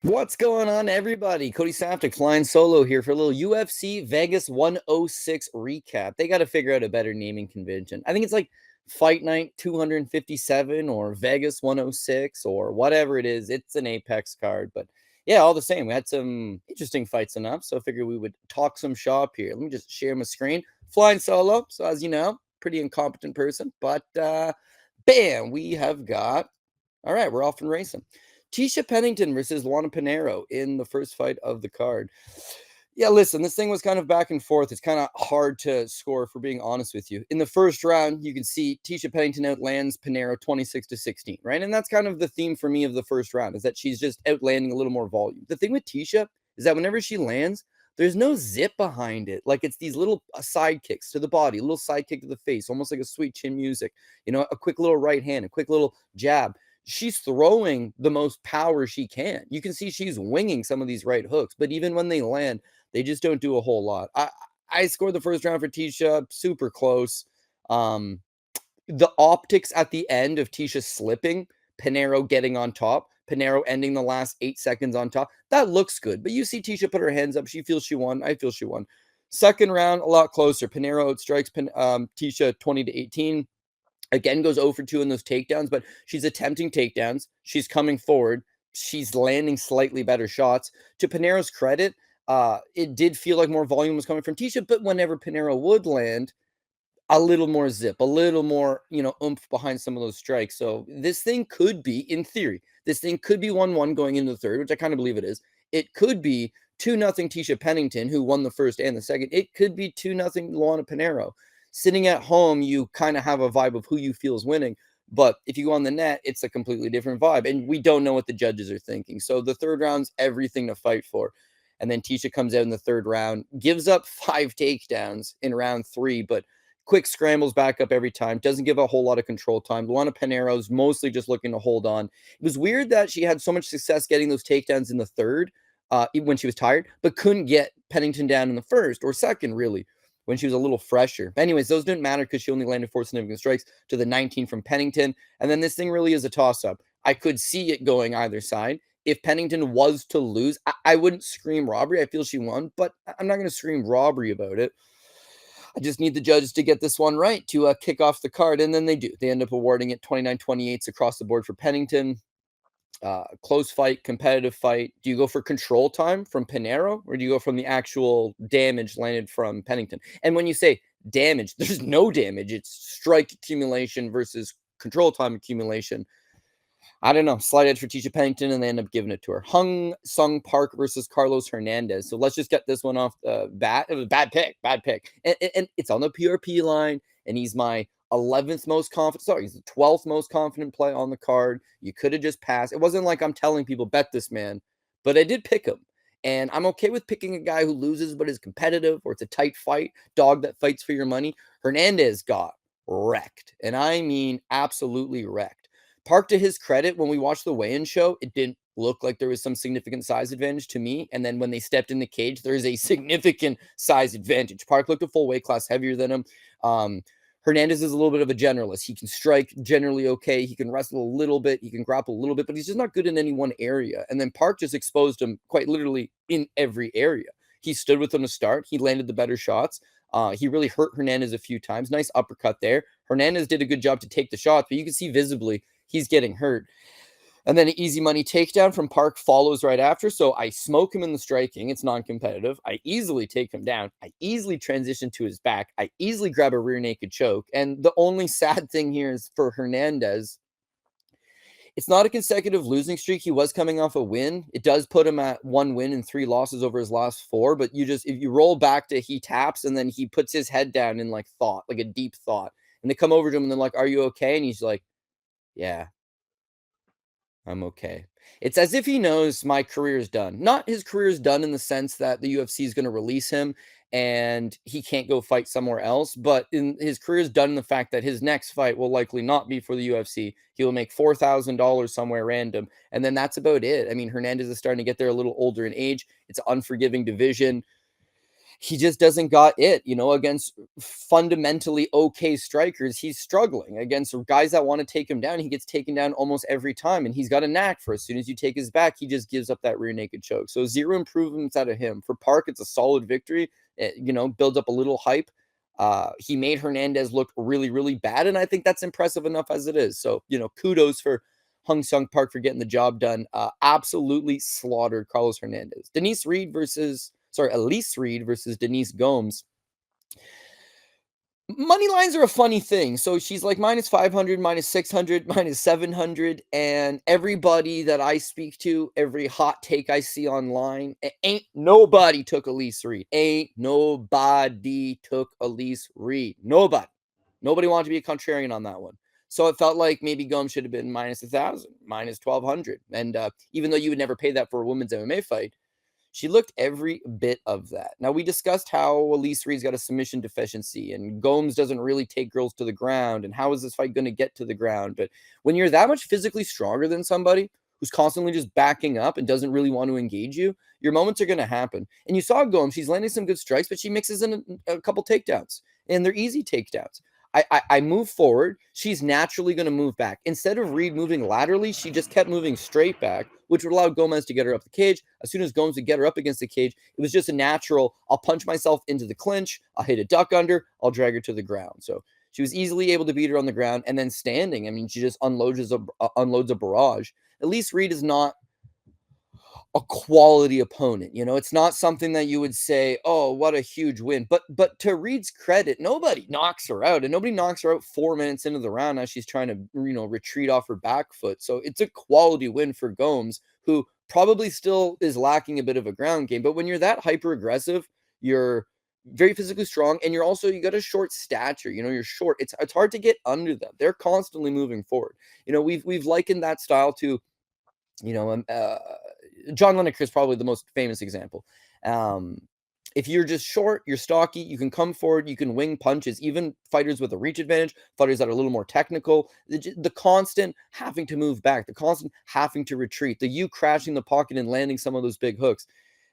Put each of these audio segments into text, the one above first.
What's going on, everybody? Cody flying solo here for a little UFC Vegas 106 recap. They got to figure out a better naming convention. I think it's like Fight Night 257 or Vegas 106 or whatever it is. It's an Apex card, but yeah, all the same, we had some interesting fights enough, so I figured we would talk some shop here. Let me just share my screen. Flying solo, so as you know, pretty incompetent person, but bam, we have got. All right, we're off and racing. Tisha Pennington versus Luana Pinheiro in the first fight of the card. Yeah, listen, this thing was kind of back and forth. It's kind of hard to score, for being honest with you. In the first round, you can see Tisha Pennington outlands Pinheiro 26-16, right? And that's kind of the theme for me of the first round, is that she's just outlanding a little more volume. The thing with Tisha is that whenever she lands, there's no zip behind it. Like, it's these little side kicks to the body, a little side kick to the face, almost like a sweet chin music. You know, a quick little right hand, a quick little jab. She's throwing the most power she can. You can see she's winging some of these right hooks, but even when they land, they just don't do a whole lot. I scored the first round for Tisha, super close. The optics at the end of Tisha slipping, Pinheiro getting on top, Pinheiro ending the last 8 seconds on top, that looks good. But you see Tisha put her hands up. She feels she won. I feel she won. Second round, a lot closer. Pinheiro outstrikes Tisha 20-18. Again, goes 0 for 2 in those takedowns, but she's attempting takedowns. She's coming forward. She's landing slightly better shots. To Pinheiro's credit, it did feel like more volume was coming from Tisha, but whenever Pinheiro would land, a little more zip, a little more, oomph behind some of those strikes. So this thing could be, in theory, this thing could be 1-1 going into the third, which I kind of believe it is. It could be 2-0 Tisha Pennington, who won the first and the second. It could be 2-0 Luana Pinheiro. Sitting at home, you kind of have a vibe of who you feel is winning. But if you go on the net, it's a completely different vibe. And we don't know what the judges are thinking. So the third round's everything to fight for. And then Tisha comes out in the third round, gives up 5 takedowns in round 3, but quick scrambles back up every time, doesn't give a whole lot of control time. Luana Pinheiro's mostly just looking to hold on. It was weird that she had so much success getting those takedowns in the third when she was tired, but couldn't get Pennington down in the first or second, really, when she was a little fresher. But anyways, those didn't matter because she only landed 4 significant strikes to the 19 from Pennington. And then this thing really is a toss-up. I could see it going either side. If Pennington was to lose, I wouldn't scream robbery. I feel she won, but I'm not going to scream robbery about it. I just need the judges to get this one right to kick off the card, and then they do. They end up awarding it 29-28 across the board for Pennington. Close fight, competitive fight. Do you go for control time from Pinheiro, or do you go from the actual damage landed from Pennington? And when you say damage, there's no damage. It's strike accumulation versus control time accumulation. I don't know. Slight edge for Tisha Pennington, and they end up giving it to her. Hung Sung Park versus Carlos Hernandez. So let's just get this one off the bat. It was a bad pick. And it's on the PRP line, and he's my 11th most confident. Sorry, he's the 12th most confident play on the card. You could have just passed. It wasn't like I'm telling people, bet this man, but I did pick him. And I'm okay with picking a guy who loses but is competitive, or it's a tight fight, dog that fights for your money. Hernandez got wrecked, and I mean absolutely wrecked. Park, to his credit, when we watched the weigh-in show, it didn't look like there was some significant size advantage to me. And then when they stepped in the cage, there is a significant size advantage. Park looked a full weight class heavier than him. Hernandez is a little bit of a generalist. He can strike generally okay. He can wrestle a little bit. He can grapple a little bit, but he's just not good in any one area. And then Park just exposed him quite literally in every area. He stood with him to start. He landed the better shots. He really hurt Hernandez a few times. Nice uppercut there. Hernandez did a good job to take the shots, but you can see visibly he's getting hurt. And then an easy money takedown from Park follows right after. So I smoke him in the striking. It's non-competitive. I easily take him down. I easily transition to his back. I easily grab a rear naked choke. And the only sad thing here is for Hernandez, it's not a consecutive losing streak. He was coming off a win. It does put him at 1 win and 3 losses over his last 4. But if you roll back to he taps and then he puts his head down in like thought, like a deep thought. And they come over to him and they're like, "Are you okay?" And he's like, "Yeah, I'm okay." It's as if he knows my career is done. Not his career is done in the sense that the UFC is going to release him and he can't go fight somewhere else, but his career is done in the fact that his next fight will likely not be for the UFC. He will make $4,000 somewhere random, and then that's about it. I mean, Hernandez is starting to get there, a little older in age. It's an unforgiving division. he just doesn't got it, against fundamentally okay strikers. He's struggling against guys that want to take him down. He gets taken down almost every time, and he's got a knack for as soon as you take his back, he just gives up that rear naked choke. So zero improvements out of him. For Park, it's a solid victory. It, builds up a little hype. He made Hernandez look really, really bad, and I think that's impressive enough as it is. So, kudos for Hung Sung Park for getting the job done. Absolutely slaughtered Carlos Hernandez. Elise Reed versus Denise Gomes. Money lines are a funny thing. So she's like minus 500, minus 600, minus 700. And everybody that I speak to, every hot take I see online, ain't nobody took Elise Reed. Ain't nobody took Elise Reed. Nobody. Nobody wanted to be a contrarian on that one. So it felt like maybe Gomes should have been minus 1,000, minus 1,200. And even though you would never pay that for a women's MMA fight, she looked every bit of that. Now, we discussed how Elise Reed's got a submission deficiency and Gomes doesn't really take girls to the ground. And how is this fight going to get to the ground? But when you're that much physically stronger than somebody who's constantly just backing up and doesn't really want to engage you, your moments are going to happen. And you saw Gomes, she's landing some good strikes, but she mixes in a couple takedowns, and they're easy takedowns. I move forward. She's naturally going to move back. Instead of Reed moving laterally, she just kept moving straight back, which would allow Gomes to get her up the cage. As soon as Gomes would get her up against the cage, it was just a natural, I'll punch myself into the clinch, I'll hit a duck under, I'll drag her to the ground. So she was easily able to beat her on the ground. And then standing, I mean, she just unloads a barrage. Elise Reed is not a quality opponent. It's not something that you would say, oh, what a huge win. But to Reed's credit, nobody knocks her out, and nobody knocks her out 4 minutes into the round as she's trying to, retreat off her back foot. So it's a quality win for Gomes, who probably still is lacking a bit of a ground game. But when you're that hyper aggressive, you're very physically strong, and you got a short stature. You're short. It's hard to get under them. They're constantly moving forward. We've likened that style to, John Lineker is probably the most famous example. If you're just short, you're stocky, you can come forward, you can wing punches, even fighters with a reach advantage, fighters that are a little more technical, the constant having to move back, the constant having to retreat, the you crashing the pocket and landing some of those big hooks,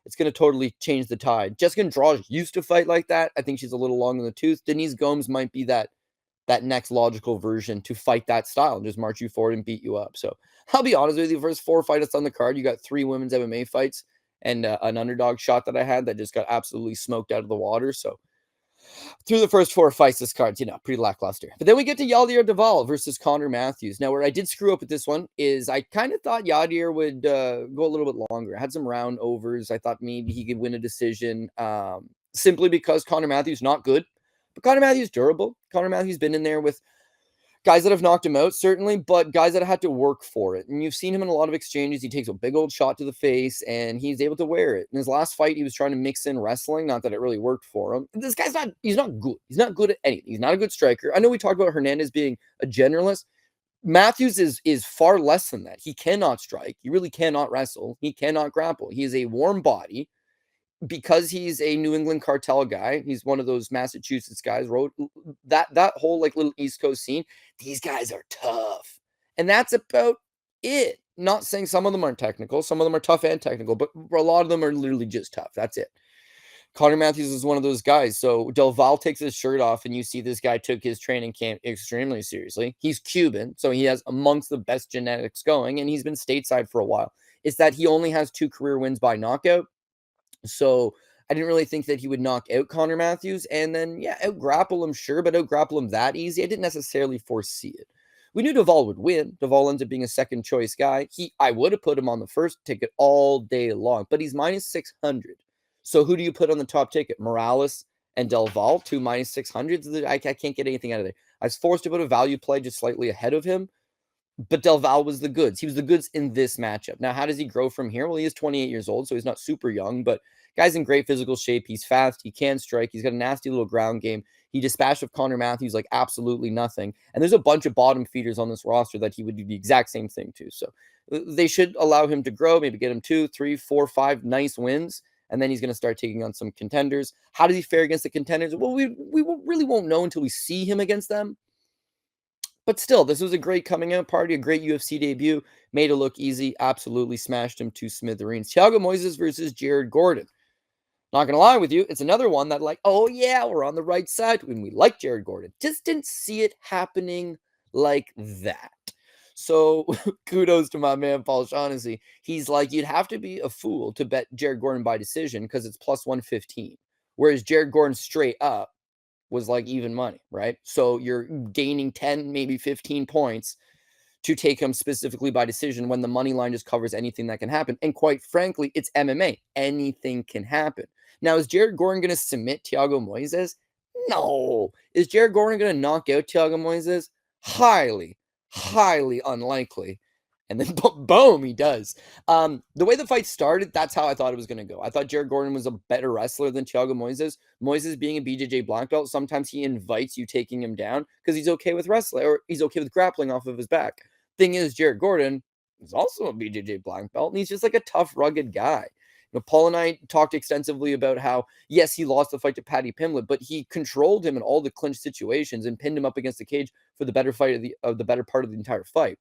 it's going to totally change the tide. Jessica Andrade used to fight like that. I think she's a little long in the tooth. Denise Gomes might be that next logical version to fight that style and just march you forward and beat you up. So I'll be honest with you, first 4 fights on the card, you got 3 women's MMA fights and an underdog shot that I had that just got absolutely smoked out of the water. So through the first 4 fights, this card's, pretty lackluster. But then we get to Yadir Delval versus Connor Matthews. Now, where I did screw up with this one is I kind of thought Yadir would go a little bit longer. I had some round overs. I thought maybe he could win a decision simply because Connor Matthews not good. But Connor Matthews durable. Connor Matthews been in there with guys that have knocked him out, certainly, but guys that have had to work for it. And you've seen him in a lot of exchanges. He takes a big old shot to the face, and he's able to wear it. In his last fight, he was trying to mix in wrestling. Not that it really worked for him. This guy's he's not good. He's not good at anything. He's not a good striker. I know we talked about Hernandez being a generalist. Matthews is far less than that. He cannot strike. He really cannot wrestle. He cannot grapple. He is a warm body. Because he's a New England cartel guy, he's one of those Massachusetts guys, that whole like little East Coast scene, these guys are tough. And that's about it. Not saying some of them aren't technical, some of them are tough and technical, but a lot of them are literally just tough. That's it. Connor Matthews is one of those guys. So Delval takes his shirt off, and you see this guy took his training camp extremely seriously. He's Cuban, so he has amongst the best genetics going, and he's been stateside for a while. It's that he only has 2 career wins by knockout. So I didn't really think that he would knock out Connor Matthews and then, out-grapple him, sure, but out-grapple him that easy, I didn't necessarily foresee it. We knew Delval would win. Delval ends up being a second-choice guy. I would have put him on the first ticket all day long, but he's minus 600. So who do you put on the top ticket? Morales and Delval, 2 minus 600s? I can't get anything out of there. I was forced to put a value play just slightly ahead of him, but Delval was the goods. He was the goods in this matchup. Now, how does he grow from here? Well, he is 28 years old, so he's not super young, but guy's in great physical shape. He's fast. He can strike. He's got a nasty little ground game. He dispatched of Connor Matthews like absolutely nothing. And there's a bunch of bottom feeders on this roster that he would do the exact same thing to. So they should allow him to grow, maybe get him 2, 3, 4, 5 nice wins. And then he's going to start taking on some contenders. How does he fare against the contenders? Well, we really won't know until we see him against them. But still, this was a great coming out party, a great UFC debut. Made it look easy. Absolutely smashed him to smithereens. Thiago Moises versus Jared Gordon. Not gonna lie with you, it's another one that like, oh yeah, we're on the right side when we like Jared Gordon. Just didn't see it happening like that. So kudos to my man Paul Shaughnessy. He's like, you'd have to be a fool to bet Jared Gordon by decision because it's plus 115. Whereas Jared Gordon straight up was like even money, right? So you're gaining 10, maybe 15 points to take him specifically by decision when the money line just covers anything that can happen. And quite frankly, it's MMA. Anything can happen. Now, is Jared Gordon going to submit Thiago Moises? No. Is Jared Gordon going to knock out Thiago Moises? Highly, highly unlikely. And then boom, he does. The way the fight started, that's how I thought it was going to go. I thought Jared Gordon was a better wrestler than Thiago Moises. Moises being a BJJ black belt, sometimes he invites you taking him down because he's okay with wrestling or he's okay with grappling off of his back. Thing is, Jared Gordon is also a BJJ black belt, and he's just like a tough, rugged guy. Paul and I talked extensively about how, yes, he lost the fight to Paddy Pimblett, but he controlled him in all the clinch situations and pinned him up against the cage for the better fight of the better part of the entire fight.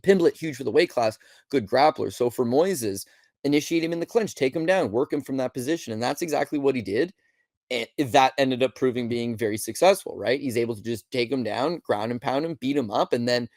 Pimblett, huge for the weight class, good grappler. So for Moises, initiate him in the clinch, take him down, work him from that position. And that's exactly what he did. And that ended up proving being very successful, right? He's able to just take him down, ground and pound him, beat him up. And then,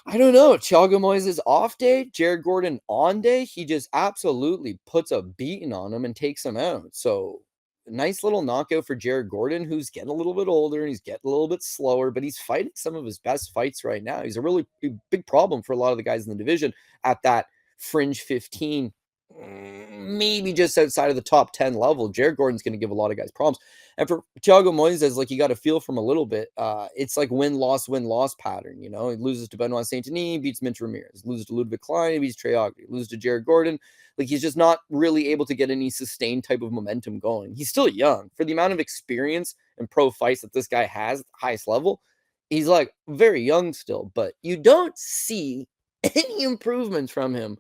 I don't know, Thiago Moises off day, Jared Gordon on day, he just absolutely puts a beating on him and takes him out. So nice little knockout for Jared Gordon, who's getting a little bit older and he's getting a little bit slower, but he's fighting some of his best fights right now. He's a really big problem for a lot of the guys in the division at that fringe 15, maybe just outside of the top 10 level. Jared Gordon's going to give a lot of guys problems. And for Thiago Moises, like you got to feel from a little bit, it's like win-loss pattern. You know, he loses to Benoit Saint-Denis, beats Minch Ramirez, loses to Ludwig Klein, beats Trey Ogden, loses to Jared Gordon. Like he's just not really able to get any sustained type of momentum going. He's still young for the amount of experience and pro fights that this guy has at the highest level. He's like very young still, but you don't see any improvements from him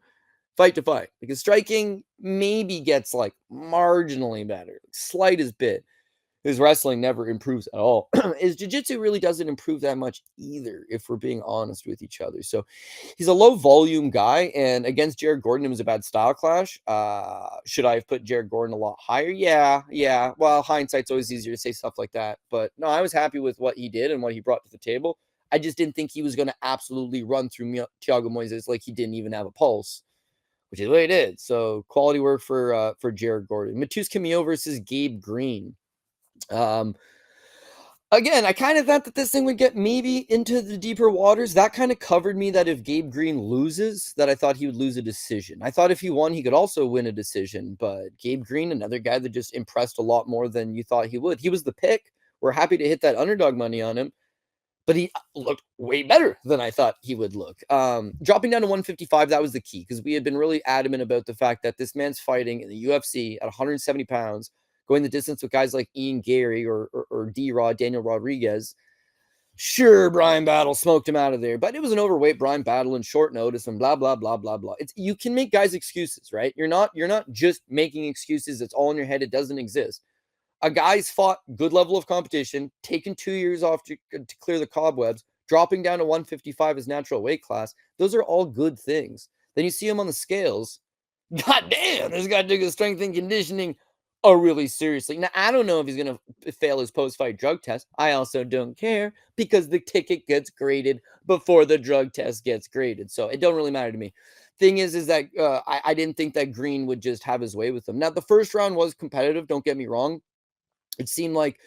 fight to fight, because striking maybe gets like marginally better, slight as bit. His wrestling never improves at all. His jiu-jitsu really doesn't improve that much either, if we're being honest with each other. So he's a low volume guy, and against Jared Gordon, it was a bad style clash. Should I have put Jared Gordon a lot higher? Yeah. Well, hindsight's always easier to say stuff like that. But no, I was happy with what he did and what he brought to the table. I just didn't think he was going to absolutely run through Thiago Moises like he didn't even have a pulse, which is what he did. So quality work for Jared Gordon. Matus Camilo versus Gabe Green. Again, I kind of thought that this thing would get maybe into the deeper waters. That kind of covered me that if Gabe Green loses, that I thought he would lose a decision. I thought if he won, he could also win a decision. But Gabe Green, another guy that just impressed a lot more than you thought he would. He was the pick. We're happy to hit that underdog money on him, but he looked way better than I thought he would look. Dropping down to 155, that was the key, because we had been really adamant about the fact that this man's fighting in the UFC at 170 pounds, going the distance with guys like Ian Gary or D-Rod, Daniel Rodriguez. Sure, Brian Battle smoked him out of there, but it was an overweight Brian Battle in short notice and blah, blah, blah, blah, blah. You can make guys excuses, right? You're not just making excuses. It's all in your head. It doesn't exist. A guy's fought good level of competition, taken 2 years off to clear the cobwebs, dropping down to 155 as natural weight class. Those are all good things. Then you see him on the scales. God damn, this guy took his strength and conditioning really seriously. Now, I don't know if he's going to fail his post-fight drug test. I also don't care, because the ticket gets graded before the drug test gets graded. So it don't really matter to me. Thing is that I didn't think that Green would just have his way with him. Now, the first round was competitive. Don't get me wrong. It seemed like,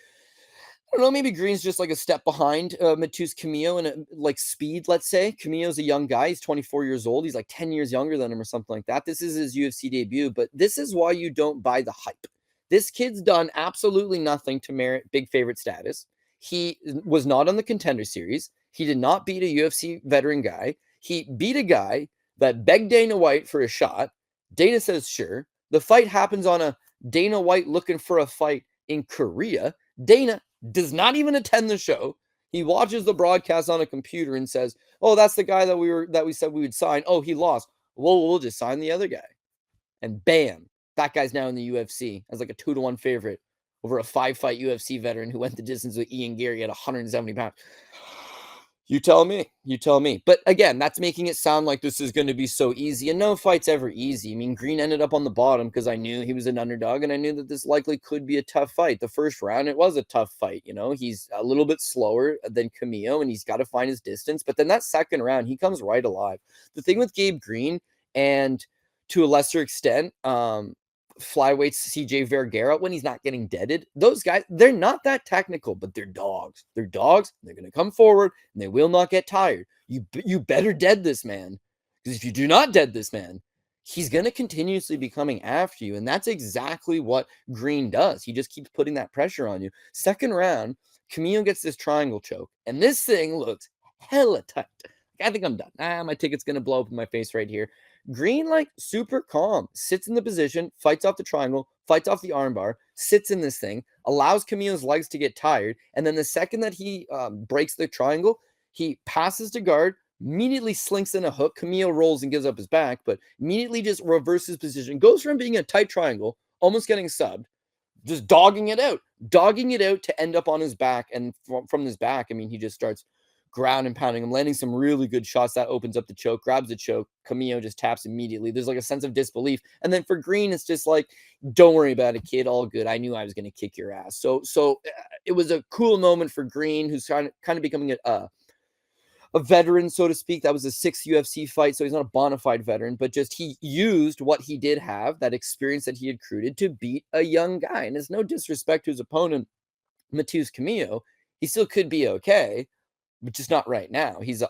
I don't know, maybe Green's just like a step behind Matus Camilo in like speed, let's say. Camillo's a young guy. He's 24 years old. He's like 10 years younger than him or something like that. This is his UFC debut, but this is why you don't buy the hype. This kid's done absolutely nothing to merit big favorite status. He was not on the Contender Series. He did not beat a UFC veteran guy. He beat a guy that begged Dana White for a shot. Dana says, sure. The fight happens on a Dana White looking for a fight in Korea. Dana does not even attend the show. He watches the broadcast on a computer and says, oh, that's the guy that we said we would sign. Oh, he lost. Well, we'll just sign the other guy. And bam, that guy's now in the UFC as like a 2-1 favorite over a 5-fight UFC veteran who went the distance with Ian Gary at 170 pounds. You tell me. You tell me. But again, that's making it sound like this is going to be so easy. And no fight's ever easy. I mean, Green ended up on the bottom because I knew he was an underdog and I knew that this likely could be a tough fight. The first round, it was a tough fight. You know, he's a little bit slower than Camilo and he's got to find his distance. But then that second round, he comes right alive. The thing with Gabe Green and to a lesser extent, flyweights CJ Vergara when he's not getting deaded. Those guys, they're not that technical, but they're dogs. They're dogs. They're going to come forward and they will not get tired. You better dead this man, because if you do not dead this man, he's going to continuously be coming after you. And that's exactly what Green does. He just keeps putting that pressure on you. Second round, Camilo gets this triangle choke, and this thing looks hella tight. I think I'm done. My ticket's going to blow up in my face right here. Green, like, super calm, sits in the position, fights off the triangle, fights off the armbar, sits in this thing, allows Camilo's legs to get tired, and then the second that he breaks the triangle, he passes to guard, immediately slinks in a hook. Camilo rolls and gives up his back, but immediately just reverses position, goes from being a tight triangle, almost getting subbed, just dogging it out to end up on his back, and from his back, I mean, he just starts ground and pounding him, landing some really good shots that opens up the choke, grabs the choke. Camilo just taps immediately. There's like a sense of disbelief. And then for Green, it's just like, don't worry about it, kid. All good. I knew I was going to kick your ass. So it was a cool moment for Green, who's kind of becoming a veteran, so to speak. That was his 6th UFC fight, so he's not a bona fide veteran, but just he used what he did have, that experience that he had accrued, to beat a young guy. And it's no disrespect to his opponent, Matheus Camilo. He still could be okay, but just not right now. He's an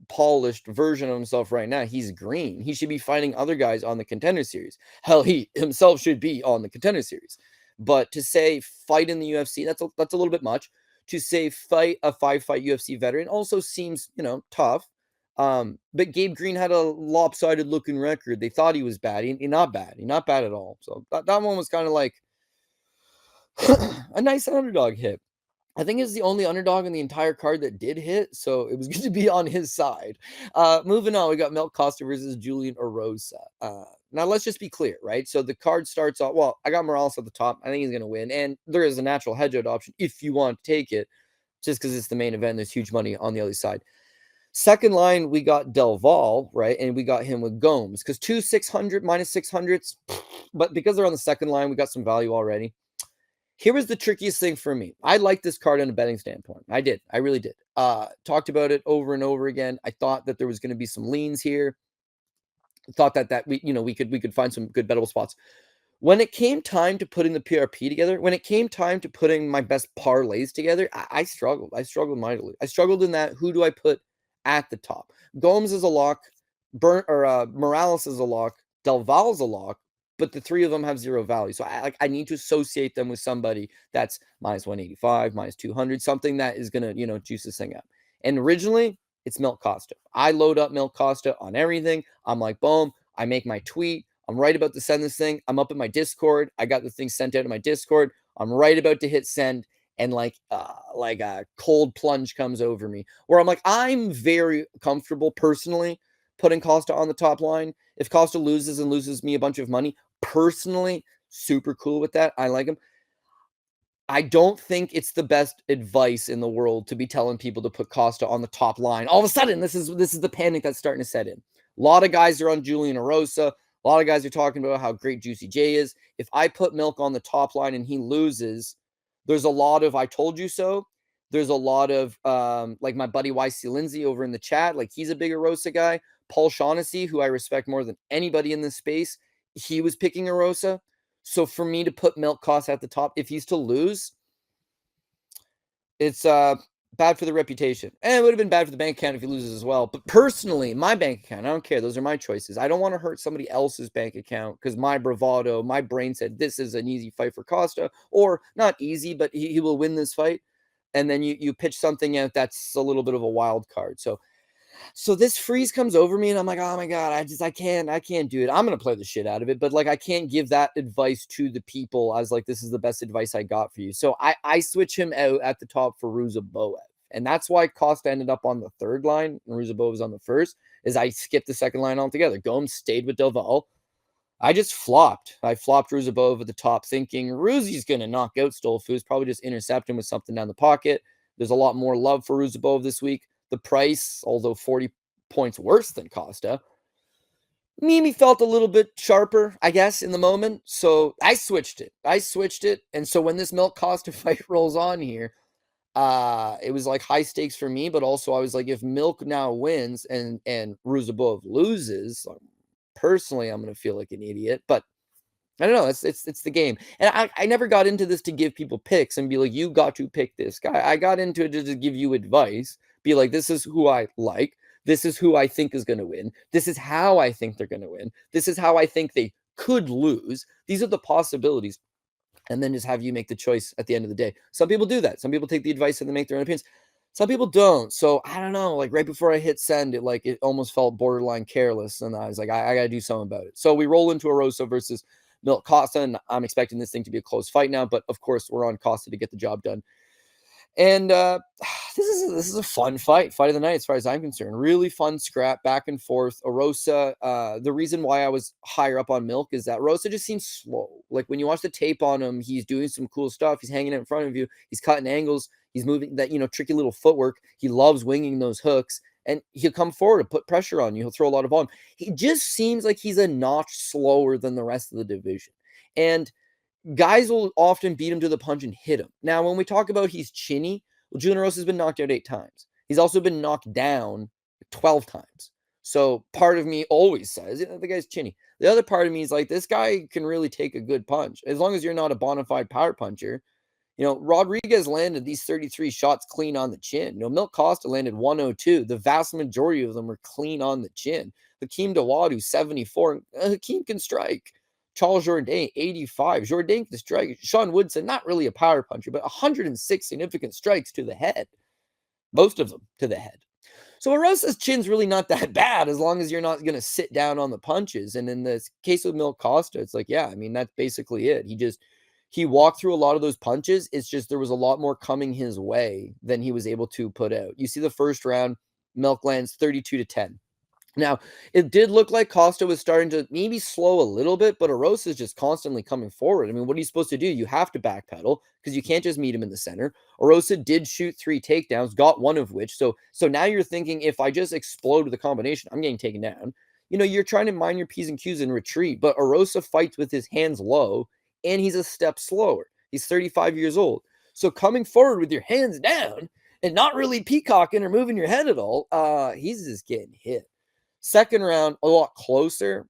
unpolished version of himself right now. He's Green. He should be fighting other guys on the Contender Series. Hell, he himself should be on the Contender Series. But to say fight in the UFC, that's a little bit much. To say fight a 5-fight UFC veteran also seems, tough. But Gabe Green had a lopsided looking record. They thought he was bad. He's not bad. He's not bad at all. So that one was kind of like a nice underdog hit. I think it's the only underdog in the entire card that did hit, so it was good to be on his side. Moving on, we got Mel Costa versus Julian Erosa. Now, let's just be clear, right? So the card starts off, well, I got Morales at the top. I think he's going to win, and there is a natural hedge-out option if you want to take it, just because it's the main event. There's huge money on the other side. Second line, we got Delval, right? And we got him with Gomes, because 2 600 minus 600s, but because they're on the second line, we got some value already. Here was the trickiest thing for me. I liked this card on a betting standpoint. I did. I really did. Talked about it over and over again. I thought that there was going to be some leans here. Thought that we could find some good bettable spots. When it came time to putting the PRP together, when it came time to putting my best parlays together, I struggled. I struggled mightily. I struggled in that, who do I put at the top? Gomes is a lock. Morales is a lock. Delval is a lock. But the three of them have zero value. So I need to associate them with somebody that's minus 185, minus 200, something that is going to, juice this thing up. And originally, it's Milk Costa. I load up Milk Costa on everything. I'm like, boom. I make my tweet. I'm right about to send this thing. I'm up in my Discord. I got the thing sent out to my Discord. I'm right about to hit send. And like a cold plunge comes over me where I'm like, I'm very comfortable personally putting Costa on the top line. If Costa loses and loses me a bunch of money, personally, super cool with that. I like him. I don't think it's the best advice in the world to be telling people to put Costa on the top line. All of a sudden, this is the panic that's starting to set in. A lot of guys are on Julian Erosa. A lot of guys are talking about how great Juicy J is. If I put Milk on the top line and he loses, there's a lot of I told you so. There's a lot of like my buddy YC Lindsay over in the chat. Like, he's a big Erosa guy. Paul Shaughnessy, who I respect more than anybody in this space, he was picking Erosa. So for me to put Milk Costa at the top, if he's to lose, it's bad for the reputation. And it would have been bad for the bank account if he loses as well. But personally, my bank account, I don't care. Those are my choices. I don't want to hurt somebody else's bank account because my bravado, my brain said this is an easy fight for Costa. Or not easy, but he will win this fight. And then you pitch something out that's a little bit of a wild card. So this freeze comes over me and I'm like, oh my God, I can't do it. I'm going to play the shit out of it. But like, I can't give that advice to the people as like, this is the best advice I got for you. So I switch him out at the top for Ruziboev. And that's why Costa ended up on the third line and Ruziboev was on the first, is I skipped the second line altogether. Gomes stayed with Delval. I just flopped. I flopped Ruziboev at the top thinking Ruzi's going to knock out Stoltzfus, probably just intercept him with something down the pocket. There's a lot more love for Ruziboev this week. The price, although 40 points worse than Costa, Mimi felt a little bit sharper, I guess, in the moment. So I switched it. And so when this Milk Costa fight rolls on here, it was like high stakes for me, but also I was like, if Milk now wins and Ruziboev loses, personally, I'm gonna feel like an idiot. But I don't know. It's the game, and I never got into this to give people picks and be like, you got to pick this guy. I got into it to give you advice. Be like, this is who I like. This is who I think is going to win. This is how I think they're going to win. This is how I think they could lose. These are the possibilities, and then just have you make the choice at the end of the day. Some people do that. Some people take the advice and they make their own opinions. Some people don't. So I don't know. Like right before I hit send, it almost felt borderline careless, and I was like, I got to do something about it. So we roll into Erosa versus Milk Costa, and I'm expecting this thing to be a close fight now. But of course, we're on Costa to get the job done. And this is a fun fight of the night as far as I'm concerned. Really fun scrap back and forth. Erosa, the reason why I was higher up on Milk is that Erosa just seems slow. Like when you watch the tape on him, he's doing some cool stuff. He's hanging out in front of you. He's cutting angles. He's moving that, tricky little footwork. He loves winging those hooks. And he'll come forward and put pressure on you. He'll throw a lot of volume. He just seems like he's a notch slower than the rest of the division. And guys will often beat him to the punch and hit him. Now, when we talk about he's chinny, well, Julian Erosa has been knocked out 8 times. He's also been knocked down 12 times. So part of me always says, the guy's chinny. The other part of me is like, this guy can really take a good punch. As long as you're not a bona fide power puncher. Rodriguez landed these 33 shots clean on the chin. Milk Costa landed 102. The vast majority of them were clean on the chin. Hakeem Dawodu, 74. Hakeem can strike. Charles Jourdain, 85. Jourdain can strike. Sean Woodson, not really a power puncher, but 106 significant strikes to the head. Most of them to the head. So Erosa's chin's really not that bad as long as you're not going to sit down on the punches. And in this case with Milk Costa, it's like, yeah, I mean, that's basically it. He walked through a lot of those punches. It's just there was a lot more coming his way than he was able to put out. You see the first round, Milk lands 32-10. Now, it did look like Costa was starting to maybe slow a little bit, but Erosa is just constantly coming forward. I mean, what are you supposed to do? You have to backpedal because you can't just meet him in the center. Erosa did shoot 3 takedowns, got one of which. So now you're thinking, if I just explode with the combination, I'm getting taken down. You're trying to mind your P's and Q's and retreat, but Erosa fights with his hands low, and he's a step slower. He's 35 years old. So coming forward with your hands down and not really peacocking or moving your head at all, he's just getting hit. Second round, a lot closer,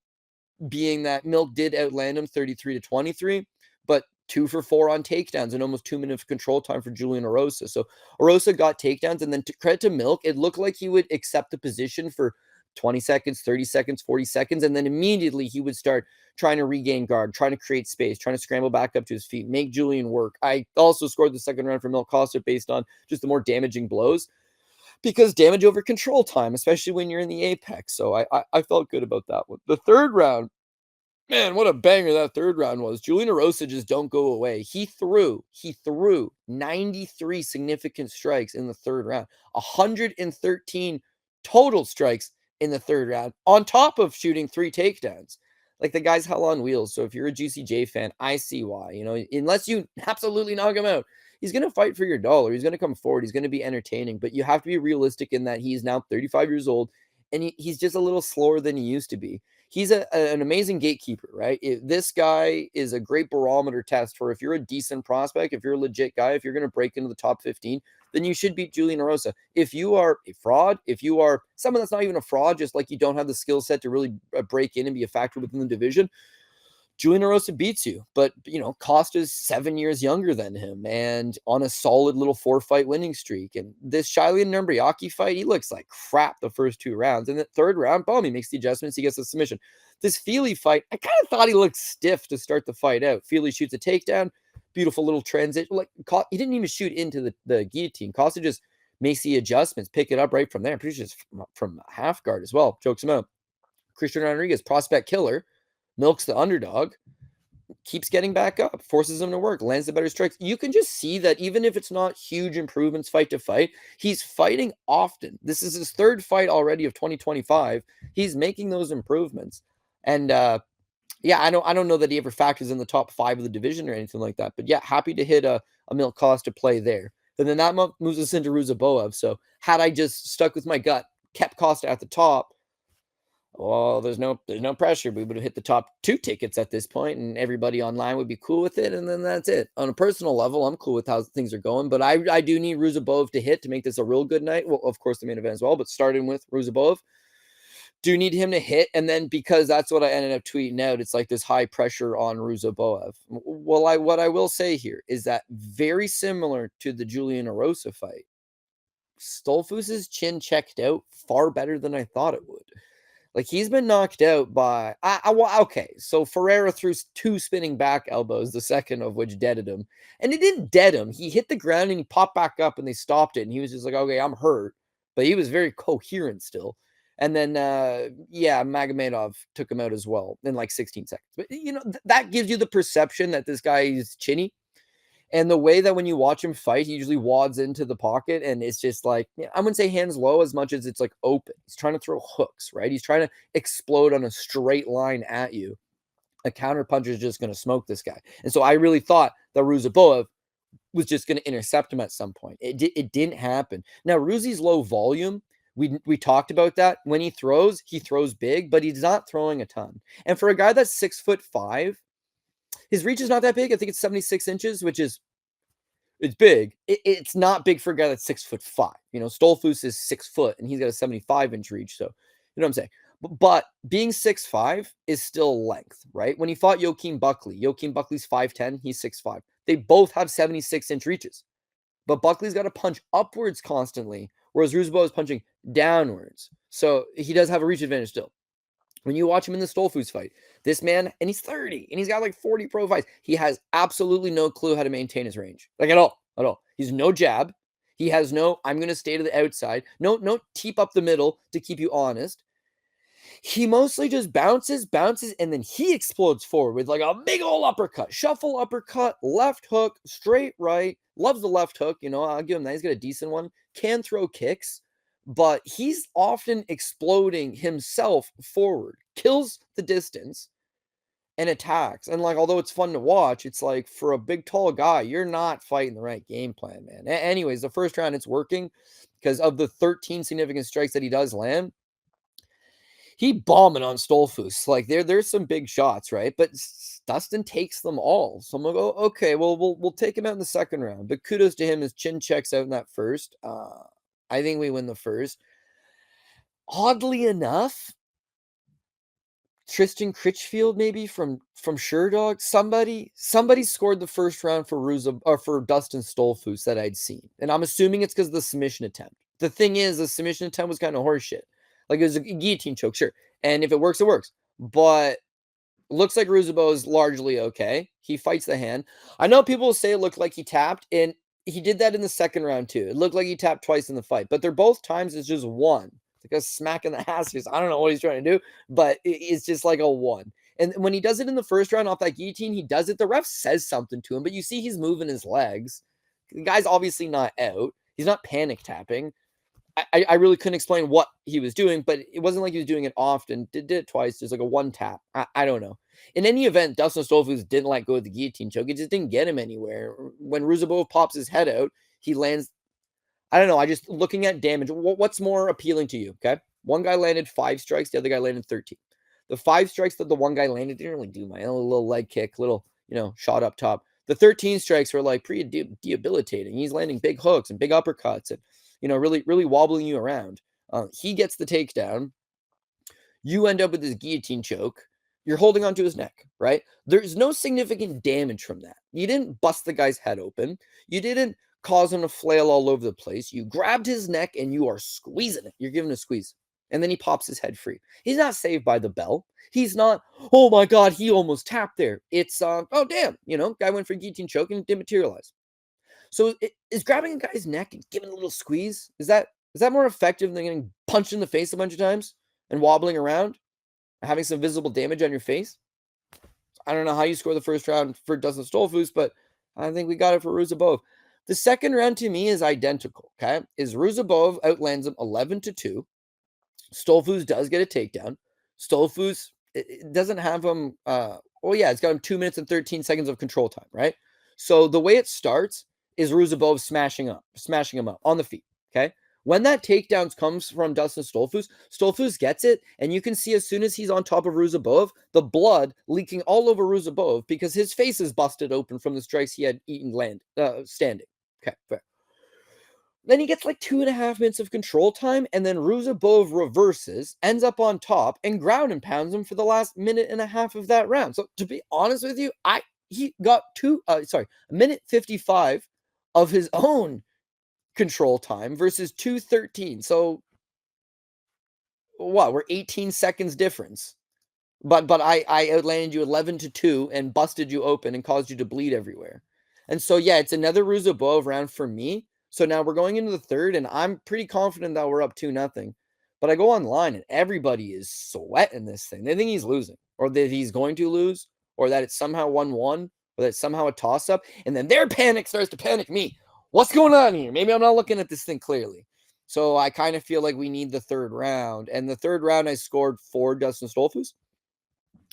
being that Milk did outland him 33-23, but 2 for 4 on takedowns and almost 2 minutes of control time for Julian Erosa. So Erosa got takedowns, and then to credit to Milk, it looked like he would accept the position for 20 seconds, 30 seconds, 40 seconds, and then immediately he would start trying to regain guard, trying to create space, trying to scramble back up to his feet, make Julian work. I also scored the second round for Milk Costa based on just the more damaging blows, because damage over control time, especially when you're in the Apex. So I felt good about that one. The third round, man, what a banger that third round was. Julian Erosa just don't go away. He threw 93 significant strikes in the third round, 113 total strikes in the third round, on top of shooting 3 takedowns. Like, the guy's hell on wheels. So if you're a GCJ fan, I see why. Unless you absolutely knock him out, he's going to fight for your dollar. He's going to come forward. He's going to be entertaining. But you have to be realistic in that he's now 35 years old, and he's just a little slower than he used to be. He's an amazing gatekeeper, right? This guy is a great barometer test for if you're a decent prospect, if you're a legit guy, if you're going to break into the top 15, then you should beat Julian Erosa. If you are a fraud, if you are someone that's not even a fraud, just like you don't have the skill set to really break in and be a factor within the division, Julian Erosa beats you. But, Costa's 7 years younger than him and on a solid little 4-fight winning streak. And this Shiley and Numbriaki fight, he looks like crap the first 2 rounds. And the third round, boom, he makes the adjustments. He gets the submission. This Feely fight, I kind of thought he looked stiff to start the fight out. Feely shoots a takedown. Beautiful little transition. Like, he didn't even shoot into the guillotine. Costa just makes the adjustments, pick it up right from there. I'm pretty sure it's from half guard as well. Chokes him out. Christian Rodriguez, prospect killer, milks the underdog, keeps getting back up, forces him to work, lands the better strikes. You can just see that even if it's not huge improvements fight to fight, he's fighting often. This is his 3rd fight already of 2025. He's making those improvements. And yeah, I don't know that he ever factors in the top 5 of the division or anything like that. But yeah, happy to hit a Milk Costa play there. And then that moves us into Ruziboev. So had I just stuck with my gut, kept Costa at the top, well, there's no pressure. We would have hit the top 2 tickets at this point, and everybody online would be cool with it, and then that's it. On a personal level, I'm cool with how things are going, but I do need Ruziboev to hit to make this a real good night. Well, of course, the main event as well, but starting with Ruziboev, do need him to hit, and then because that's what I ended up tweeting out, it's like this high pressure on Ruziboev. Well, what I will say here is that very similar to the Julian Erosa fight, Stoltzfus's chin checked out far better than I thought it would. Like, he's been knocked out by okay, so Ferreira threw 2 spinning back elbows, the second of which deaded him. And it didn't dead him. He hit the ground and he popped back up and they stopped it. And he was just like, okay, I'm hurt. But he was very coherent still. And then, Magomedov took him out as well in like 16 seconds. But, that gives you the perception that this guy is chinny. And the way that when you watch him fight, he usually wads into the pocket and it's just like, I wouldn't say hands low as much as it's like open. He's trying to throw hooks, right? He's trying to explode on a straight line at you. A counter punch is just going to smoke this guy. And so I really thought that Ruziboev was just going to intercept him at some point. It didn't happen. Now, Ruzi's low volume, we talked about that. When he throws big, but he's not throwing a ton. And for a guy that's 6'5", his reach is not that big. I think it's 76 inches, which is it's big. It's not big for a guy that's 6'5". Stoltzfus is 6 foot and he's got a 75-inch reach. So, you know what I'm saying? But being 6'5" is still length, right? When he fought Joaquin Buckley's 5'10", he's 6'5". They both have 76-inch reaches. But Buckley's got to punch upwards constantly, whereas Ruziboev is punching downwards. So he does have a reach advantage still. When you watch him in the Stoltzfus fight, this man, and he's 30, and he's got like 40 pro fights. He has absolutely no clue how to maintain his range. Like at all. He's no jab. He has no, I'm going to stay to the outside. No teep up the middle to keep you honest. He mostly just bounces, and then he explodes forward with like a big old uppercut. Shuffle uppercut, left hook, straight right. Loves the left hook. I'll give him that. He's got a decent one. Can throw kicks. But he's often exploding himself forward, kills the distance, and attacks. And although it's fun to watch, it's like for a big, tall guy, you're not fighting the right game plan, man. Anyways, the first round, it's working because of the 13 significant strikes that he does land. He bombing on Stoltzfus. Like there's some big shots, right? But Dustin takes them all. So I'm gonna go, okay, well, we'll take him out in the second round. But kudos to him, his chin checks out in that first. I think we win the first. Oddly enough, Tristan Critchfield maybe from Sherdog. Somebody scored the first round for Dustin Stoltzfus that I'd seen, and I'm assuming it's because of the submission attempt. The thing is, the submission attempt was kind of horseshit. Like it was a guillotine choke, sure, and if it works, it works. But looks like Ruziboev is largely okay. He fights the hand. I know people will say it looked like he tapped, and he did that in the second round too. It looked like he tapped twice in the fight, but they're both times it's just one. It's like a smack in the ass. I don't know what he's trying to do, but it's just like a one. And when he does it in the first round off that guillotine, he does it. The ref says something to him, but you see he's moving his legs. The guy's obviously not out. He's not panic tapping. I really couldn't explain what he was doing, but it wasn't like he was doing it often. Did it twice. There's like a one tap. I don't know. In any event, Dustin Stoltzfus didn't let go of the guillotine choke. It just didn't get him anywhere. When Ruziboev pops his head out, he lands. I don't know. I just looking at damage. What's more appealing to you? Okay. One guy landed 5 strikes. The other guy landed 13. The 5 strikes that the one guy landed didn't really do my own little leg kick, little, shot up top. The 13 strikes were like pretty debilitating. He's landing big hooks and big uppercuts and, really, really wobbling you around. He gets the takedown. You end up with this guillotine choke. You're holding onto his neck, right? There's no significant damage from that. You didn't bust the guy's head open. You didn't cause him to flail all over the place. You grabbed his neck and you are squeezing it. You're giving a squeeze. And then he pops his head free. He's not saved by the bell. He's not, oh my God, he almost tapped there. It's, oh damn, guy went for a guillotine choke and it didn't materialize. So is grabbing a guy's neck and giving a little squeeze, is that more effective than getting punched in the face a bunch of times and wobbling around, having some visible damage on your face? I don't know how you score the first round for Dustin Stoltzfus, but I think we got it for Ruziboev. The second round to me is identical, okay? Ruziboev outlands him 11-2. Stoltzfus does get a takedown. Stoltzfus, it doesn't have him, it's got him 2 minutes and 13 seconds of control time, right? So the way it starts is Ruziboev smashing him up on the feet, okay? When that takedown comes from Dustin Stoltzfus, Stoltzfus gets it, and you can see as soon as he's on top of Ruziboev, the blood leaking all over Ruziboev because his face is busted open from the strikes he had eaten standing. Okay, fair. Then he gets like 2.5 minutes of control time, and then Ruziboev reverses, ends up on top, and ground and pounds him for the last minute and a half of that round. So to be honest with you, he got a minute 55 of his own control time versus 2:13. So what? We're 18 seconds difference. But I outlanded you 11-2 and busted you open and caused you to bleed everywhere. And so yeah, it's another Ruziboev round for me. So now we're going into the third, and I'm pretty confident that we're up 2-0. But I go online and everybody is sweating this thing. They think he's losing, or that he's going to lose, or that it's somehow 1-1, or that it's somehow a toss-up. And then their panic starts to panic me. What's going on here? Maybe I'm not looking at this thing clearly. So I kind of feel like we need the third round. And the third round I scored for Dustin Stoltzfus.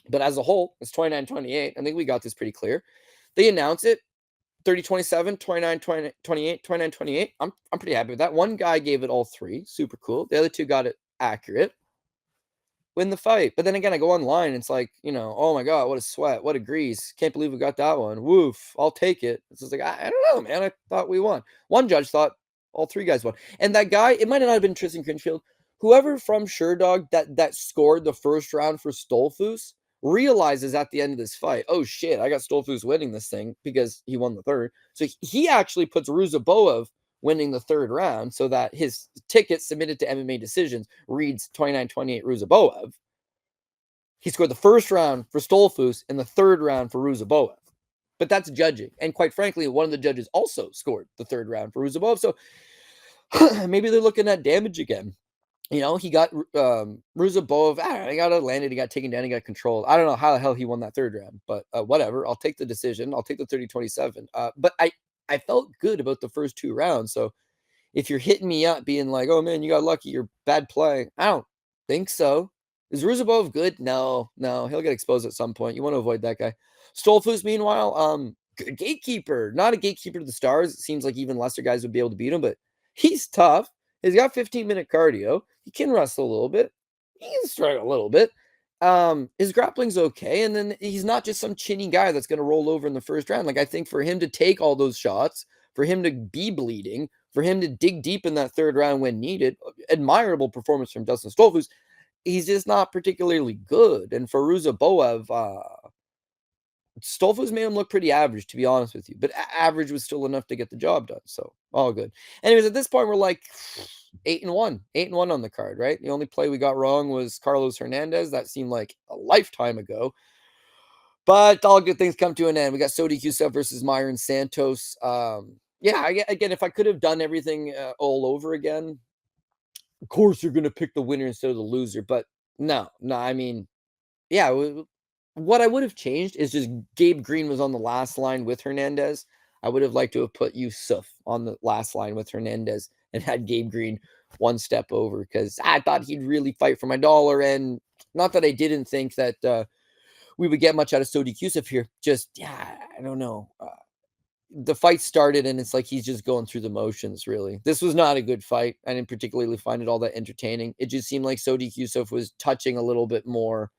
But as a whole, it's 29-28. I think we got this pretty clear. They announce it 30-27, 29-28, 29-28. I'm pretty happy with that. One guy gave it all three. Super cool. The other two got it accurate. Win the fight. But then again, I go online. It's like, oh my God, what a sweat. What a grease. Can't believe we got that one. Woof. I'll take it. It's just like, I don't know, man. I thought we won. One judge thought all three guys won. And that guy, it might not have been Tristan Crinchfield. Whoever from Sherdog that scored the first round for Stoltzfus realizes at the end of this fight, oh shit, I got Stoltzfus winning this thing because he won the third. So he actually puts Ruziboev winning the third round so that his ticket submitted to MMA Decisions reads 29-28 Ruziboev. He scored the first round for Stoltzfus and the third round for Ruziboev. But that's judging. And quite frankly, one of the judges also scored the third round for Ruziboev. So maybe they're looking at damage again. He got Ruziboev. He got landed. He got taken down. He got controlled. I don't know how the hell he won that third round, but whatever. I'll take the decision. I'll take the 30-27. But I felt good about the first two rounds. So if you're hitting me up being like, oh man, you got lucky, you're bad play, I don't think so. Is Ruziboev good? No. He'll get exposed at some point. You want to avoid that guy. Stoltzfus, meanwhile, good gatekeeper. Not a gatekeeper to the stars. It seems like even lesser guys would be able to beat him, but he's tough. He's got 15-minute cardio. He can wrestle a little bit. He can strike a little bit. His grappling's okay. And then he's not just some chinny guy that's going to roll over in the first round. Like, I think for him to take all those shots, for him to be bleeding, for him to dig deep in that third round when needed, admirable performance from Dustin Stoltzfus. He's just not particularly good. And for Ruziboev, Stoltzfus made him look pretty average, to be honest with you. But average was still enough to get the job done. So, all good. Anyways, at this point, we're like 8-1. 8-1 on the card, right? The only play we got wrong was Carlos Hernandez. That seemed like a lifetime ago. But all good things come to an end. We got Cody Yusuff versus Myron Santos. Again, if I could have done everything all over again, of course you're going to pick the winner instead of the loser. But no, I mean, yeah, what I would have changed is just Gabe Green was on the last line with Hernandez. I would have liked to have put Yusuff on the last line with Hernandez and had Gabe Green one step over because I thought he'd really fight for my dollar. And not that I didn't think that we would get much out of Sodiq Yusuff here. Just, I don't know. The fight started and it's like he's just going through the motions, really. This was not a good fight. I didn't particularly find it all that entertaining. It just seemed like Sodiq Yusuff was touching a little bit more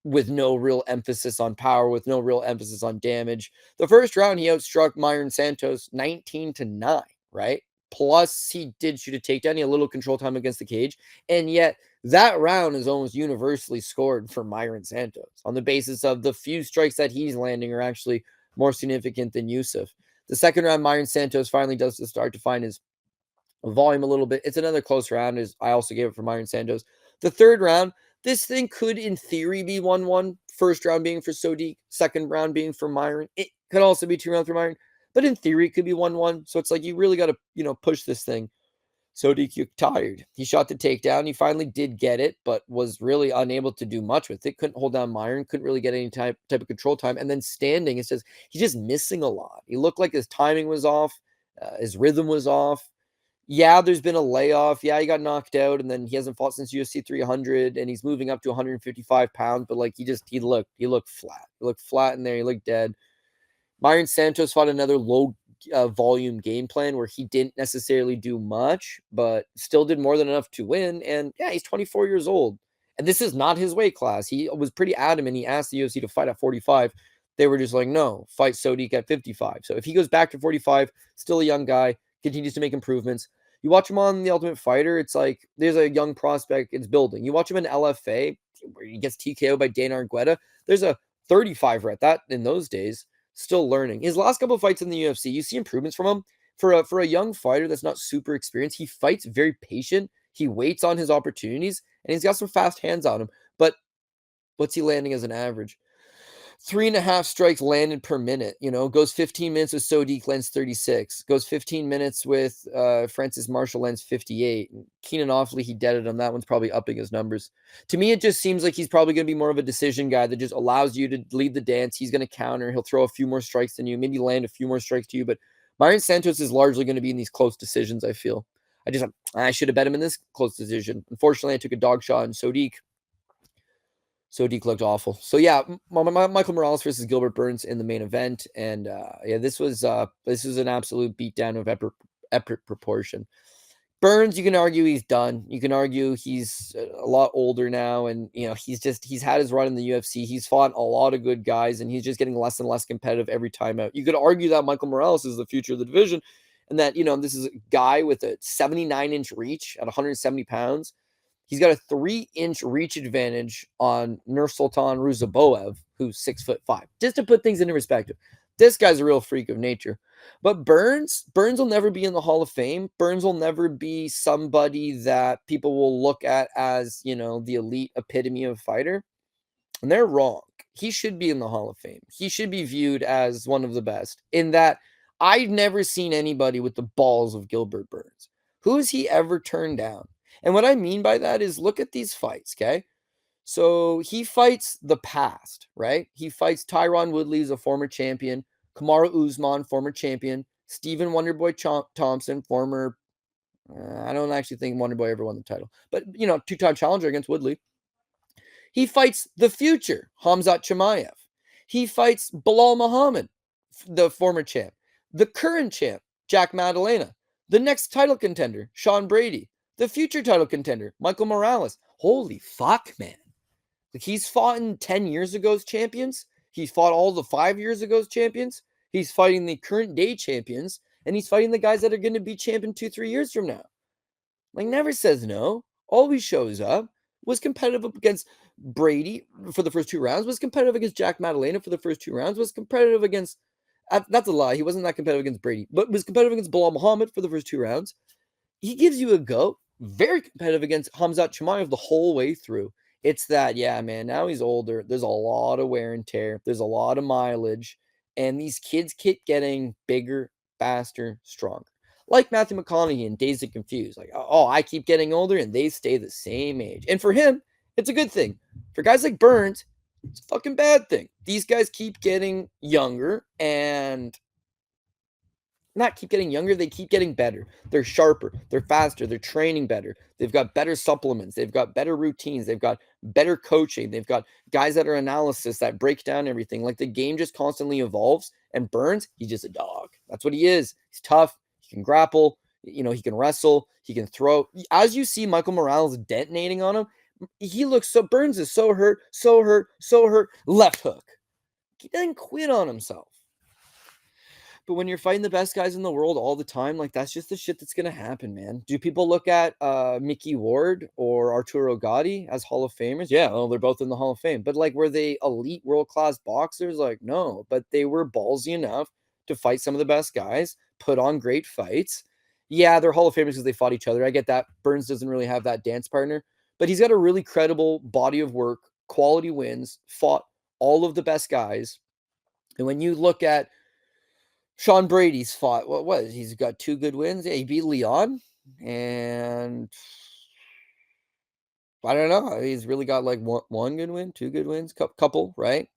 with no real emphasis on power, with no real emphasis on damage. The first round, he outstruck Myron Santos 19-9, right? Plus, he did shoot a takedown. He had a little control time against the cage. And yet, that round is almost universally scored for Myron Santos on the basis of the few strikes that he's landing are actually more significant than Yusuff. The second round, Myron Santos finally does start to find his volume a little bit. It's another close round, as I also gave it for Myron Santos. The third round, this thing could, in theory, be 1-1. First round being for Sodiq, second round being for Myron. It could also be 2 rounds for Myron, but in theory, it could be 1-1. So it's like you really got to, push this thing. Sodiq, you're tired. He shot the takedown. He finally did get it, but was really unable to do much with it. Couldn't hold down Myron. Couldn't really get any type of control time. And then standing, it's just he's just missing a lot. He looked like his timing was off. His rhythm was off. Yeah, there's been a layoff. Yeah, he got knocked out, and then he hasn't fought since UFC 300, and he's moving up to 155 pounds. But like he looked flat. He looked flat in there. He looked dead. Myron Santos fought another low volume game plan where he didn't necessarily do much, but still did more than enough to win. And yeah, he's 24 years old. And this is not his weight class. He was pretty adamant. He asked the UFC to fight at 45. They were just like, no, fight Sodiq at 55. So if he goes back to 45, still a young guy, continues to make improvements. You watch him on The Ultimate Fighter, it's like there's a young prospect, it's building. You watch him in LFA, where he gets TKO by Dana Argueta, there's a 35er at that in those days, still learning. His last couple of fights in the UFC, you see improvements from him. For a young fighter that's not super experienced, he fights very patient. He waits on his opportunities, and he's got some fast hands on him. But what's he landing as an average? 3.5 strikes landed per minute, goes 15 minutes with Sodiq, lands 36, goes 15 minutes with Francis Marshall, lands 58. Keenan Offley, he deaded him. That one's probably upping his numbers. To me, it just seems like he's probably going to be more of a decision guy that just allows you to lead the dance. He's going to counter. He'll throw a few more strikes than you, maybe land a few more strikes to you. But Myron Santos is largely going to be in these close decisions, I feel. I should have bet him in this close decision. Unfortunately, I took a dog shot on Sodiq. Sodiq looked awful. So yeah, Michael Morales versus Gilbert Burns in the main event, and this was an absolute beatdown of epic proportion. Burns, you can argue he's done. You can argue he's a lot older now, and he's had his run in the UFC. He's fought a lot of good guys, and he's just getting less and less competitive every time out. You could argue that Michael Morales is the future of the division, and that this is a guy with a 79-inch reach at 170 pounds. He's got a 3-inch reach advantage on Nursultan Ruziboev, who's 6'5". Just to put things into perspective, this guy's a real freak of nature. But Burns will never be in the Hall of Fame. Burns will never be somebody that people will look at as, the elite epitome of fighter. And they're wrong. He should be in the Hall of Fame. He should be viewed as one of the best. In that, I've never seen anybody with the balls of Gilbert Burns. Who has he ever turned down? And what I mean by that is look at these fights, okay? So he fights the past, right? He fights Tyron Woodley, a former champion, Kamaru Usman, former champion, Stephen Wonderboy Thompson, former, I don't actually think Wonderboy ever won the title, but, two-time challenger against Woodley. He fights the future, Khamzat Chimaev. He fights Bilal Muhammad, the former champ, the current champ, Jack Maddalena, the next title contender, Sean Brady, the future title contender, Michael Morales. Holy fuck, man. Like, he's fought in 10 years ago's champions. He's fought all the 5 years ago's champions. He's fighting the current day champions. And he's fighting the guys that are going to be champion 2-3 years from now. Like, never says no. Always shows up. Was competitive against Brady for the first 2 rounds. Was competitive against Jack Maddalena for the first 2 rounds. Was competitive against, that's a lie, he wasn't that competitive against Brady. But was competitive against Bilal Muhammad for the first 2 rounds. He gives you a go. Very competitive against Khamzat Chimaev the whole way through. It's that, yeah, man, now he's older. There's a lot of wear and tear. There's a lot of mileage. And these kids keep getting bigger, faster, stronger. Like Matthew McConaughey in Dazed and Confused. Like, oh, I keep getting older and they stay the same age. And for him, it's a good thing. For guys like Burns, it's a fucking bad thing. These guys keep getting younger and not keep getting younger, they keep getting better. They're sharper, they're faster, they're training better. They've got better supplements, they've got better routines, they've got better coaching, they've got guys that are analysis that break down everything. Like, the game just constantly evolves. And Burns, he's just a dog. That's what he is. He's tough, he can grapple, he can wrestle, he can throw. As you see Michael Morales detonating on him, Burns is so hurt. Left hook. He doesn't quit on himself. But when you're fighting the best guys in the world all the time, like, that's just the shit that's going to happen, man. Do people look at Mickey Ward or Arturo Gatti as Hall of Famers? Yeah, well, they're both in the Hall of Fame. But, like, were they elite world-class boxers? Like, no. But they were ballsy enough to fight some of the best guys, put on great fights. Yeah, they're Hall of Famers because they fought each other. I get that. Burns doesn't really have that dance partner. But he's got a really credible body of work, quality wins, fought all of the best guys. And when you look at Sean Brady's fought, he's got 2 good wins. Yeah, he beat Leon, and I don't know. He's really got like one good win, 2 good wins, couple, right?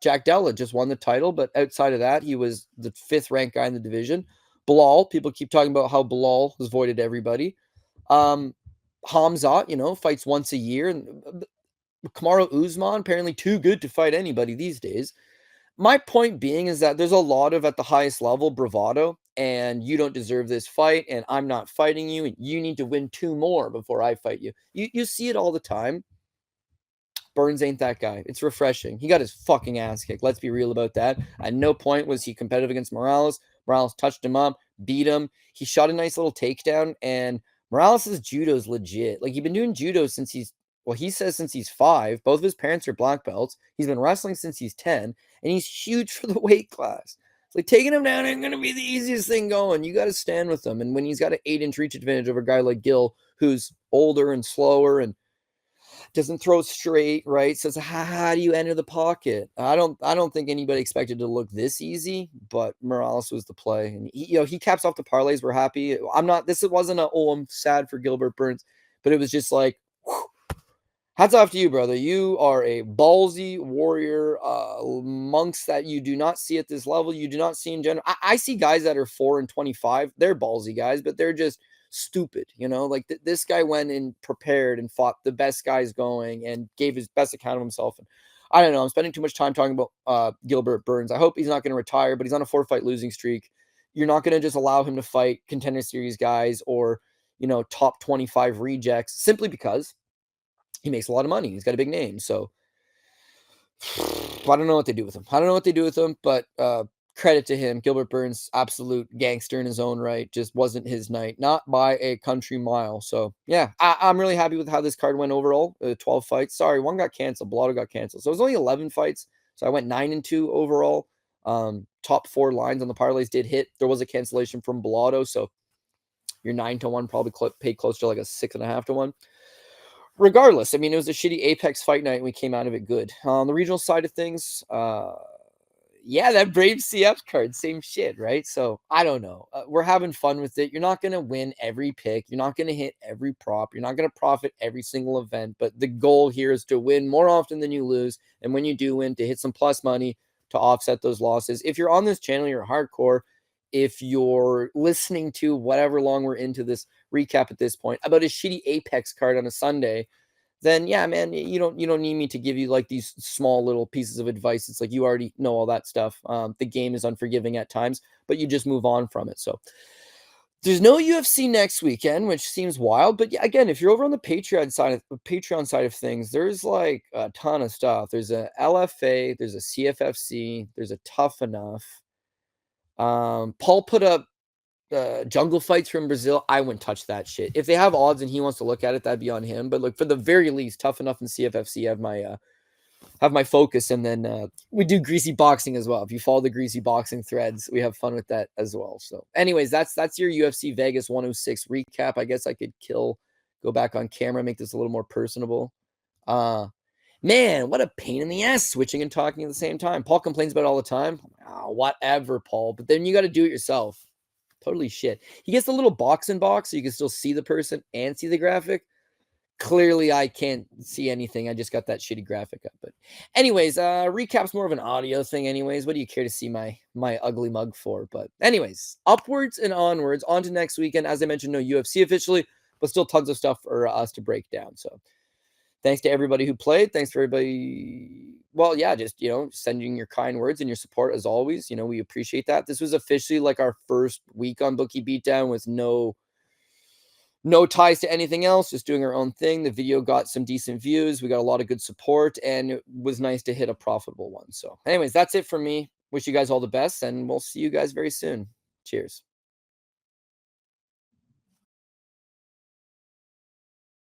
Jack Della just won the title, but outside of that, he was the 5th ranked guy in the division. Bilal, people keep talking about how Bilal has voided everybody. Khamzat, fights once a year, and Kamaru Usman apparently too good to fight anybody these days. My point being is that there's a lot of, at the highest level, bravado, and you don't deserve this fight, and I'm not fighting you, and you need to win 2 more before I fight you. You see it all the time. Burns ain't that guy. It's refreshing. He got his fucking ass kicked. Let's be real about that. At no point was he competitive against Morales. Morales touched him up, beat him. He shot a nice little takedown, and Morales' judo is legit. Like, he's been doing judo since he says since he's 5. Both of his parents are black belts. He's been wrestling since he's 10, and he's huge for the weight class. It's like, taking him down ain't going to be the easiest thing going. You got to stand with him. And when he's got an 8-inch reach advantage over a guy like Gil, who's older and slower and doesn't throw straight, right? So it's how do you enter the pocket? I don't think anybody expected to look this easy, but Morales was the play, and he caps off the parlays. We're happy. I'm not. This wasn't a I'm sad for Gilbert Burns, but it was just like, whew, hats off to you, brother. You are a ballsy warrior, monks that you do not see at this level. You do not see in general. I see guys that are 4-25. They're ballsy guys, but they're just stupid. Like this guy went and prepared and fought the best guys going and gave his best account of himself. And I don't know. I'm spending too much time talking about Gilbert Burns. I hope he's not going to retire, but he's on a 4-fight losing streak. You're not going to just allow him to fight contender series guys or top 25 rejects simply because he makes a lot of money. He's got a big name. So I don't know what they do with him. But credit to him. Gilbert Burns, absolute gangster in his own right. Just wasn't his night. Not by a country mile. So, yeah, I'm really happy with how this card went overall. 12 fights. Sorry, one got canceled. Blotto got canceled. So it was only 11 fights. So I went 9-2 overall. Top 4 lines on the parlays did hit. There was a cancellation from Blotto. So your 9-1 probably paid close to like a 6.5-1. Regardless, I mean, it was a shitty Apex fight night and we came out of it good. On the regional side of things, yeah, that Brave CF card, same shit, right? So I don't know. We're having fun with it. You're not going to win every pick. You're not going to hit every prop. You're not going to profit every single event. But the goal here is to win more often than you lose. And when you do win, to hit some plus money to offset those losses. If you're on this channel, you're hardcore. If you're listening to whatever long we're into this recap at this point about a shitty Apex card on a Sunday, then yeah, man, you don't need me to give you like these small little pieces of advice. It's like you already know all that stuff. The game is unforgiving at times, but you just move on from it. So there's no UFC next weekend, which seems wild. But yeah, again, if you're over on the Patreon side of things, there's like a ton of stuff. There's a LFA, there's a CFFC, there's a Tough Enough. Paul put up jungle fights from Brazil. I wouldn't touch that shit. If they have odds and he wants to look at it, that'd be on him. But like for the very least, Tough Enough and CFFC have my focus. And then we do greasy boxing as well. If you follow the greasy boxing threads, we have fun with that as well. So anyways, that's your UFC Vegas 106 recap. I guess I could go back on camera, make this a little more personable. Man, what a pain in the ass switching and talking at the same time. Paul complains about it all the time. Oh, whatever, Paul. But then you got to do it yourself. Totally shit. He gets the little box in box so you can still see the person and see the graphic. Clearly, I can't see anything. I just got that shitty graphic up. But anyways, recap's more of an audio thing anyways. What do you care to see my ugly mug for? But anyways, upwards and onwards. On to next weekend. As I mentioned, no UFC officially, but still tons of stuff for us to break down. So thanks to everybody who played. Thanks for everybody. Well, yeah, just, sending your kind words and your support as always. We appreciate that. This was officially like our first week on Bookie Beatdown with no ties to anything else, just doing our own thing. The video got some decent views. We got a lot of good support, and it was nice to hit a profitable one. So anyways, that's it for me. Wish you guys all the best, and we'll see you guys very soon. Cheers.